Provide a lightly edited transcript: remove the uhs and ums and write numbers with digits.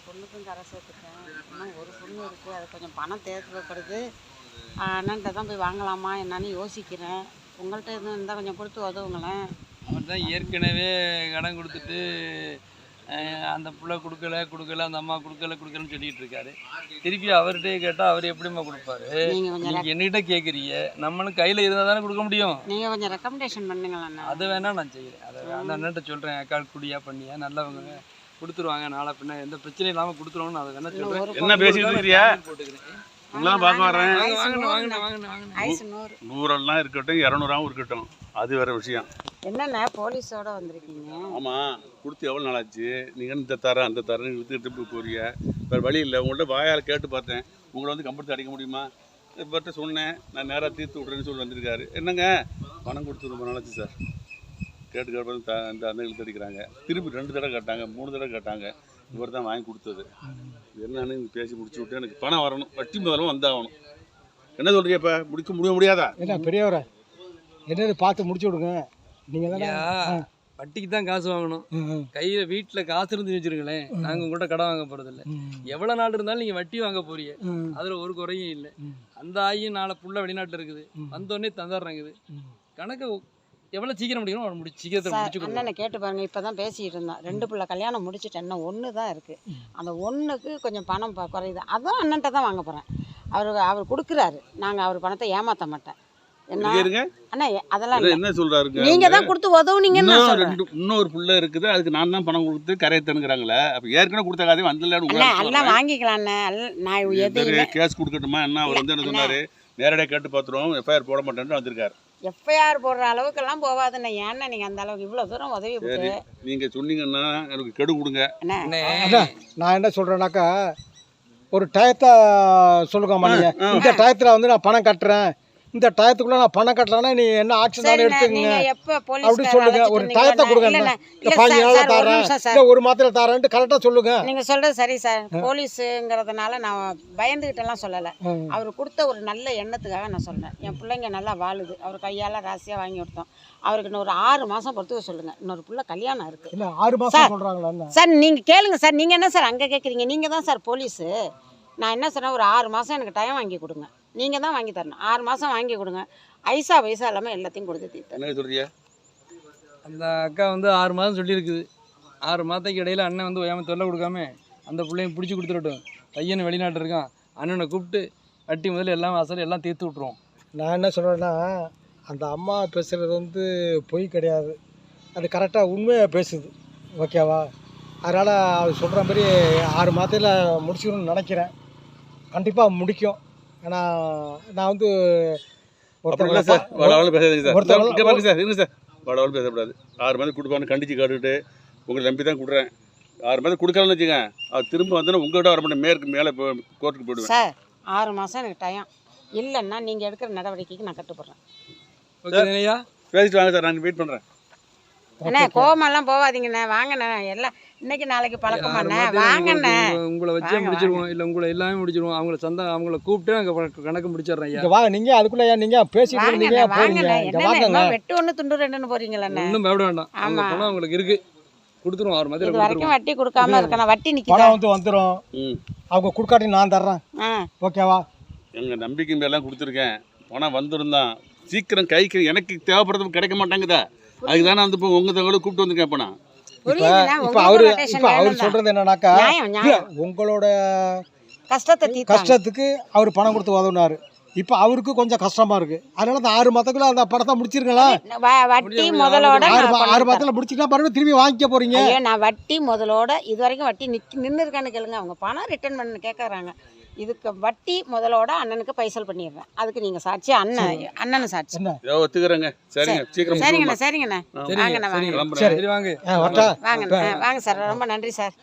பொண்ணுக்கும் கரை சேர்த்துட்டேன். இன்னும் ஒரு பொண்ணு இருக்குது, அது கொஞ்சம் பணம் தேவைப்படுது. அண்ணன்ட்ட தான் போய் வாங்கலாமா என்னன்னு யோசிக்கிறேன். உங்கள்கிட்ட எதுவும் இருந்தால் கொஞ்சம் கொடுத்து உதவுங்களேன். அவர் தான் ஏற்கனவே கடன் கொடுத்துட்டு அந்த பிள்ளை கொடுக்கல அந்த அம்மா கொடுக்கலன்னு சொல்லிட்டு இருக்காரு. திருப்பி அவர்கிட்டே கேட்டால் அவர் எப்படிம்மா கொடுப்பாரு? நீங்கள் என்கிட்ட கேட்குறீங்க, நம்மளும் கையில் இருந்தால் தானே கொடுக்க முடியும். நீங்கள் கொஞ்சம் ரெக்கமெண்டேஷன் பண்ணுங்களேன். அது வேணா நான் செய்கிறேன். அதை அந்த அண்ணன்ட்ட சொல்கிறேன், அக்கா குடியா பண்ணியா நல்லவங்க கொடுத்துருவாங்க, நாளை பின்ன எந்த பிரச்சனையும் இல்லாமல் கொடுத்துருவோன்னு அதை வேணா சொல்கிறேன். என்ன பேசிட்டு இருக்கிறியா? உங்களாம் பார்க்க வரேன். 100 இருக்கட்டும் 200 இருக்கட்டும், அது வேற விஷயம். என்னண்ணா போலீஸோட வந்திருக்கீங்க? ஆமாம், கொடுத்து எவ்வளோ நாளாச்சு? நீங்கள் இந்த தரேன் அந்த தரேன் இழுத்துக்கிட்டு போறிய, வேறு வழி இல்லை. உங்கள்கிட்ட வாயால் கேட்டு பார்த்தேன், உங்களை வந்து கம்பெனி அடிக்க முடியுமா? இப்போட்ட சொன்னேன், நான் நேராக தீர்த்து விட்றேன்னு சொல்லி வந்திருக்காரு. என்னங்க பணம் கொடுத்து ரொம்ப நாளாச்சு சார். கேட்டு இந்த அந்த இழுத்து அடிக்கிறாங்க. திருப்பி 2 தடவை கேட்டாங்க, 3 தடவை கேட்டாங்க. இவர் தான் வாங்கி கொடுத்தது. என்னன்னு பேசி முடிச்சு விட்டு எனக்கு பணம் வரணும், வட்டி முதலும் வந்தாகணும். என்ன சொல்றீங்க? இப்போ முடிக்க முடியாதா? என்ன பெரியவரை என்னது பார்த்து முடிச்சு விடுங்க. நீங்கள் தான் வட்டிக்கு தான் காசு வாங்கணும். கையில் வீட்டில் காசு இருந்து வச்சுருங்களேன், நாங்கள் உங்கள்கிட்ட கடன் வாங்க போகிறதில்ல. எவ்வளோ நாள் இருந்தாலும் நீங்கள் வட்டி வாங்க போறீங்க, அதில் ஒரு குறையும் இல்லை. அந்த ஆகியும் நாளை புள்ள வெளிநாட்டில் இருக்குது, வந்தோடனே தந்துடுறாங்குது. கணக்கு எவ்வளோ சீக்கிரம் முடிக்கணும் அவ்வளோ சீக்கிரத்தை முடிச்சு அண்ணனை கேட்டு பாருங்க. இப்போ தான் பேசிகிட்டு இருந்தோம், 2 பிள்ளை கல்யாணம் முடிச்சுட்டேன், இன்னும் 1 தான் இருக்குது. அந்த 1க்கு கொஞ்சம் பணம் குறையுது, அதான் அண்ணன்ட்ட தான் வாங்க போகிறேன். அவர் கொடுக்குறாரு, நாங்கள் அவர் பணத்தை ஏமாற்ற மாட்டேன். என்ன அண்ணா அதெல்லாம் என்ன சொல்றாருங்க? நீங்கள் தான் கொடுத்து உதவுனீங்கன்னு. இன்னொரு புள்ள இருக்குது, அதுக்கு நான் தான் பணம் கொடுத்து கரையை தனுங்கிறாங்களே. அப்போ ஏற்கனவே கொடுத்த காதே வந்துடல. எல்லாம் வாங்கிக்கலாம். நான் எதுவுமே கேஸ் கொடுக்கட்டுமா என்ன? அவர் வந்து என்ன சொன்னார், நேரடியாக கேட்டு பார்த்துருவோம், எஃப்ஐஆர் போட மாட்டேன்னு வந்திருக்காரு. எஃப்ஐஆர் போடுற அளவுக்கெல்லாம் போகாதுண்ணே. ஏன்னா நீங்கள் அந்த அளவுக்கு இவ்வளோ தூரம் உதவி போட்டு நீங்கள் சொன்னீங்கன்னா எனக்கு கெடு கொடுங்க. நான் என்ன சொல்கிறேன்னாக்கா, ஒரு டயத்தை சொல்லுங்கம்மா. நீங்கள் இந்த டயத்தில் வந்து நான் பணம் கட்டுறேன், இந்த டயத்துக்குள்ள நான் பணம் கட்டலன்னா நீ என்ன ஆக்ஷன் எடுத்துக்கங்க அப்படி சொல்லுங்க. ஒரு டயத்தை கொடுங்க. 15 நாள்ல தரேன், இல்லை 1 மாதத்துல தரேன்ட்டு கரெக்டாக சொல்லுங்க. நீங்கள் சொல்கிறது சரி சார். போலீஸுங்கிறதுனால நான் பயந்துக்கிட்டெல்லாம் சொல்லலை. அவர் கொடுத்த ஒரு நல்ல எண்ணத்துக்காக நான் சொல்கிறேன். என் பிள்ளைங்க நல்லா வாழுது, அவர் கையால் ராசியாக வாங்கி கொடுத்தோம். அவருக்கு இன்னொரு 6 மாதம் பொறுத்து சொல்லுங்கள். இன்னொரு பிள்ளை கல்யாணம் இருக்குது. இல்லை 6 மாதம் சொல்கிறாங்களா சார்? நீங்கள் கேளுங்க சார். நீங்கள் என்ன சார் அங்கே கேட்குறீங்க? நீங்கள் தான் சார் போலீஸு. நான் என்ன சொன்னேன், ஒரு 6 மாதம் எனக்கு டைம் வாங்கி கொடுங்க. நீங்கள் தான் வாங்கி தரணும். 6 மாதம் வாங்கி கொடுங்க. ஐசா பைசா இல்லாமல் எல்லாத்தையும் கொடுத்து தீர்த்து. அந்த அக்கா வந்து 6 மாதம் சொல்லியிருக்குது. 6 மாதத்துக்கு இடையில அண்ணன் வந்து ஓயாமல் தொல்லை கொடுக்காம அந்த பிள்ளையும் பிடிச்சி கொடுத்துடட்டும். பையன் வெளிநாட்டு இருக்கான், அண்ணனை கூப்பிட்டு வட்டி முதல்ல எல்லாம் அசல் எல்லாம் தீர்த்து விட்ருவோம். நான் என்ன சொல்கிறேன்னா, அந்த அம்மா பேசுகிறது வந்து பொய் கிடையாது, அது கரெக்டாக உண்மையாக பேசுது. ஓகேவா? அதனால் அது சொல்கிற மாதிரி 6 மாதத்தில் முடிச்சுக்கணும்னு நினைக்கிறேன். கண்டிப்பாக முடிக்கும். ஏன்னா நான் வந்து பேசக்கூடாது. 6 மாதம் கொடுப்பான்னு கண்டிச்சு காட்டுட்டு உங்களை நம்பி தான் கொடுறேன். 6 மாதம் கொடுக்கலன்னு வச்சுங்க, அது திரும்ப வந்தோன்னா உங்கள்கிட்ட வர மாட்டேன், மேலே கோர்ட்டுக்கு போயிடுவேன். சார் 6 மாதம் எனக்கு டைம் இல்லைன்னா நீங்கள் எடுக்கிற நடவடிக்கைக்கு நான் கட்டுப்படுறேன். பேசிட்டு வாங்க சார், நான் வெயிட் பண்ணுறேன். அண்ணே கோவமெல்லாம் போகாதீங்கண்ணே, வாங்கண்ணே. எல்லாம் இன்னைக்கு நாளைக்கு பழக்கமாண்ணே, வாங்கண்ணே. உங்களை வச்சே முடிச்சிருவோம், இல்லை உங்களை எல்லாமே முடிச்சிருவோம். அவங்கள கூப்பிட்டு நாங்கள் கணக்கு முடிச்சிடுறேன். ஐயா வாங்க, நீங்கள் அதுக்குள்ளே நீங்கள் பேசிட்டு வாங்கண்ணே. என்ன வெட்டு 1 துண்டு 2ன்னு போறீங்களண்ணே? ஒன்றும் பயப்பட வேண்டாம். ஆமாம், பணம் உங்களுக்கு இருக்கு, கொடுத்துருவோம். 6 மாதம் இது வரைக்கும் வட்டி கொடுக்காம இருக்கணும். வட்டி பணம் வந்து வந்துடும். அவங்க கொடுக்காட்டி நான் தர்றேன். ஓகேவா? எங்கள் நம்பிக்கை மேலாம் கொடுத்துருக்கேன். பணம் வந்துருந்தான் சீக்கிரம் கைக்கு எனக்கு தேவைப்படுறது கிடைக்க மாட்டாங்குதா? அதுக்கு தானே வந்து இப்போ உங்கள் தகவலை கூப்பிட்டு வந்து கேட்பேனா? இப்போ அவர் சொல்கிறது என்னன்னாக்கா, உங்களோட கஷ்டத்துக்கு அவர் பணம் கொடுத்து உதவுனாரு. இப்போ அவருக்கு கொஞ்சம் கஷ்டமா இருக்கு. அதனால அந்த 6 மாதத்துக்குள்ள அந்த பணத்தை முடிச்சிருங்களா? வட்டி முதலோட 6 மாதத்துல முடிச்சுட்டா பாருங்க, திரும்பி வாங்கிக்க போறீங்க. நான் வட்டி முதலோட இது வரைக்கும் வட்டி நின்று இருக்கான்னு கேளுங்க. அவங்க பணம் ரிட்டர்ன் பண்ண கேட்கறாங்க. இதுக்கு வட்டி முதலோட அண்ணனுக்கு பைசல் பண்ணிடுறேன். அதுக்கு நீங்க சாட்சி, அண்ணனு சாட்சி. ஒத்துக்கிறேங்க. சரிங்க, சீக்கிரம் சரிங்கண்ணா. சரிங்கண்ணா, வாங்கண்ணா. வாங்க வாங்க வாங்க சார். ரொம்ப நன்றி சார்.